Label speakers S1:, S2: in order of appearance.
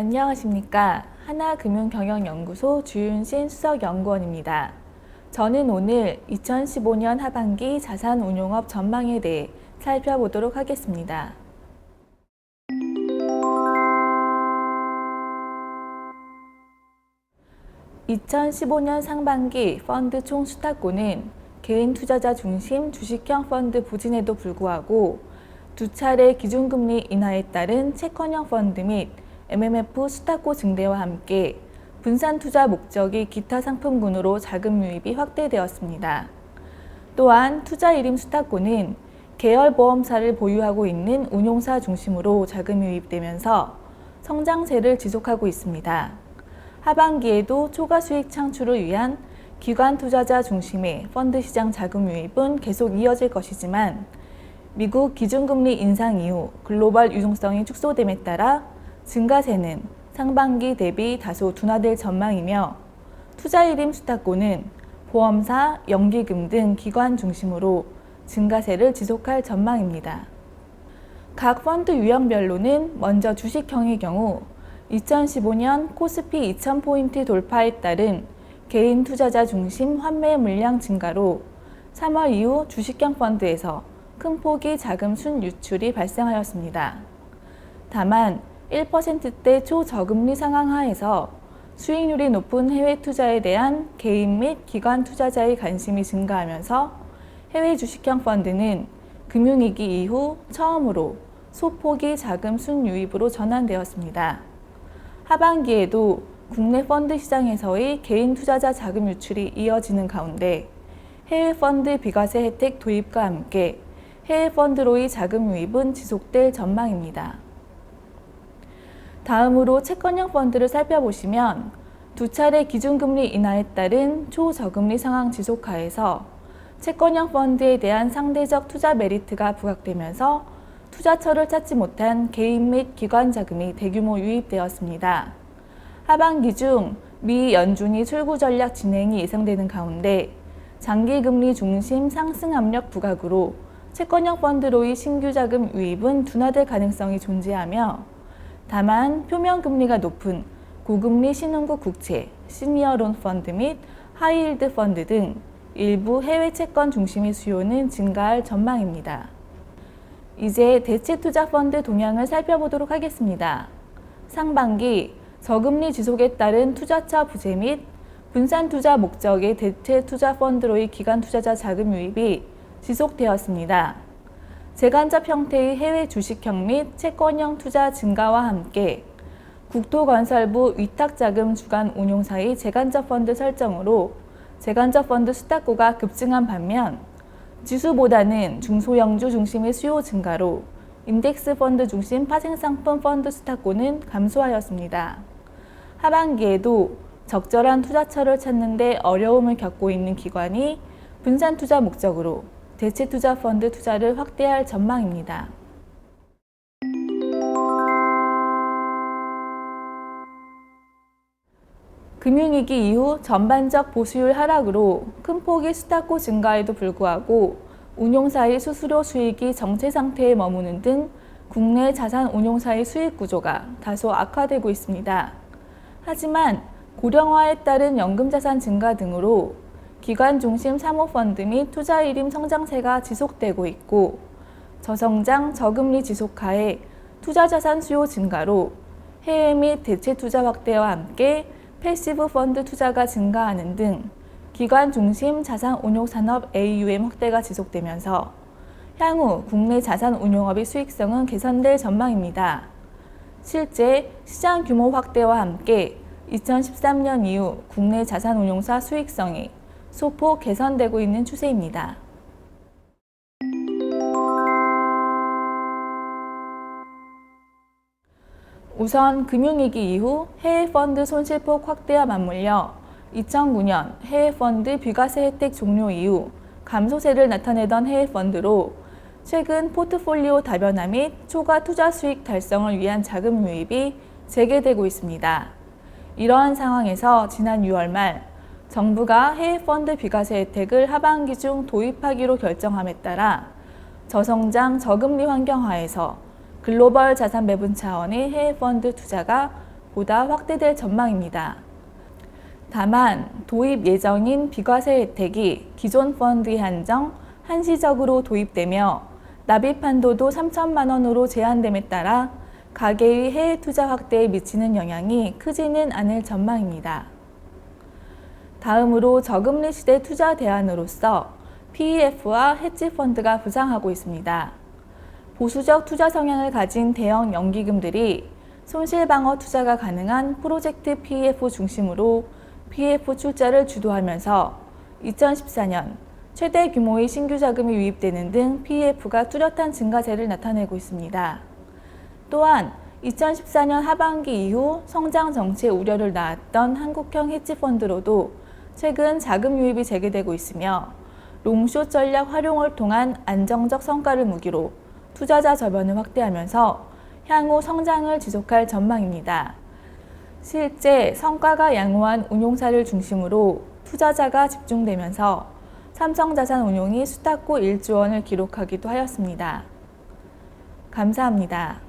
S1: 안녕하십니까. 하나금융경영연구소 주윤신 수석연구원입니다. 저는 오늘 2015년 하반기 자산운용업 전망에 대해 살펴보도록 하겠습니다. 2015년 상반기 펀드 총 수탁고는 개인 투자자 중심 주식형 펀드 부진에도 불구하고 두 차례 기준금리 인하에 따른 채권형 펀드 및 MMF 수탁고 증대와 함께 분산 투자 목적이 기타 상품군으로 자금 유입이 확대되었습니다. 또한 투자 일임 수탁고는 계열 보험사를 보유하고 있는 운용사 중심으로 자금 유입되면서 성장세를 지속하고 있습니다. 하반기에도 초과 수익 창출을 위한 기관 투자자 중심의 펀드 시장 자금 유입은 계속 이어질 것이지만 미국 기준금리 인상 이후 글로벌 유동성이 축소됨에 따라 증가세는 상반기 대비 다소 둔화될 전망이며 투자일임 수탁고는 보험사, 연기금 등 기관 중심으로 증가세를 지속할 전망입니다. 각 펀드 유형별로는 먼저 주식형의 경우 2015년 코스피 2000포인트 돌파에 따른 개인 투자자 중심 환매 물량 증가로 3월 이후 주식형 펀드에서 큰 폭의 자금 순유출이 발생하였습니다. 다만 1%대 초저금리 상황 하에서 수익률이 높은 해외 투자에 대한 개인 및 기관 투자자의 관심이 증가하면서 해외 주식형 펀드는 금융위기 이후 처음으로 소폭의 자금 순유입으로 전환되었습니다. 하반기에도 국내 펀드 시장에서의 개인 투자자 자금 유출이 이어지는 가운데 해외 펀드 비과세 혜택 도입과 함께 해외 펀드로의 자금 유입은 지속될 전망입니다. 다음으로 채권형 펀드를 살펴보시면 두 차례 기준금리 인하에 따른 초저금리 상황 지속하에서 채권형 펀드에 대한 상대적 투자 메리트가 부각되면서 투자처를 찾지 못한 개인 및 기관 자금이 대규모 유입되었습니다. 하반기 중 미 연준이 출구 전략 진행이 예상되는 가운데 장기금리 중심 상승 압력 부각으로 채권형 펀드로의 신규 자금 유입은 둔화될 가능성이 존재하며 다만 표면금리가 높은 고금리 신흥국 국채, 시니어론 펀드 및 하이힐드 펀드 등 일부 해외 채권 중심의 수요는 증가할 전망입니다. 이제 대체 투자 펀드 동향을 살펴보도록 하겠습니다. 상반기 저금리 지속에 따른 투자처 부재 및 분산 투자 목적의 대체 투자 펀드로의 기관 투자자 자금 유입이 지속되었습니다. 재간접 형태의 해외 주식형 및 채권형 투자 증가와 함께 국토건설부 위탁자금 주관 운용사의 재간접 펀드 설정으로 재간접 펀드 수탁고가 급증한 반면 지수보다는 중소형주 중심의 수요 증가로 인덱스 펀드 중심 파생상품 펀드 수탁고는 감소하였습니다. 하반기에도 적절한 투자처를 찾는 데 어려움을 겪고 있는 기관이 분산 투자 목적으로 대체 투자 펀드 투자를 확대할 전망입니다. 금융위기 이후 전반적 보수율 하락으로 큰 폭의 수탁고 증가에도 불구하고 운용사의 수수료 수익이 정체 상태에 머무는 등 국내 자산 운용사의 수익 구조가 다소 악화되고 있습니다. 하지만 고령화에 따른 연금자산 증가 등으로 기관 중심 사모펀드 및 투자일임 성장세가 지속되고 있고 저성장 저금리 지속하에 투자자산 수요 증가로 해외 및 대체 투자 확대와 함께 패시브 펀드 투자가 증가하는 등 기관 중심 자산 운용 산업 AUM 확대가 지속되면서 향후 국내 자산 운용업의 수익성은 개선될 전망입니다. 실제 시장 규모 확대와 함께 2013년 이후 국내 자산 운용사 수익성이 소폭 개선되고 있는 추세입니다. 우선 금융위기 이후 해외 펀드 손실폭 확대와 맞물려 2009년 해외 펀드 비과세 혜택 종료 이후 감소세를 나타내던 해외 펀드로 최근 포트폴리오 다변화 및 초과 투자 수익 달성을 위한 자금 유입이 재개되고 있습니다. 이러한 상황에서 지난 6월 말 정부가 해외 펀드 비과세 혜택을 하반기 중 도입하기로 결정함에 따라 저성장 저금리 환경 하에서 글로벌 자산 배분 차원의 해외 펀드 투자가 보다 확대될 전망입니다. 다만 도입 예정인 비과세 혜택이 기존 펀드에 한정 한시적으로 도입되며 납입 한도도 3천만 원으로 제한됨에 따라 가계의 해외 투자 확대에 미치는 영향이 크지는 않을 전망입니다. 다음으로 저금리 시대 투자 대안으로서 PEF와 헤지펀드가 부상하고 있습니다. 보수적 투자 성향을 가진 대형 연기금들이 손실방어 투자가 가능한 프로젝트 PEF 중심으로 PEF 출자를 주도하면서 2014년 최대 규모의 신규 자금이 유입되는 등 PEF가 뚜렷한 증가세를 나타내고 있습니다. 또한 2014년 하반기 이후 성장 정체 우려를 낳았던 한국형 헤지펀드로도 최근 자금 유입이 재개되고 있으며 롱숏 전략 활용을 통한 안정적 성과를 무기로 투자자 저변을 확대하면서 향후 성장을 지속할 전망입니다. 실제 성과가 양호한 운용사를 중심으로 투자자가 집중되면서 삼성자산운용이 수탁고 1조 원을 기록하기도 하였습니다. 감사합니다.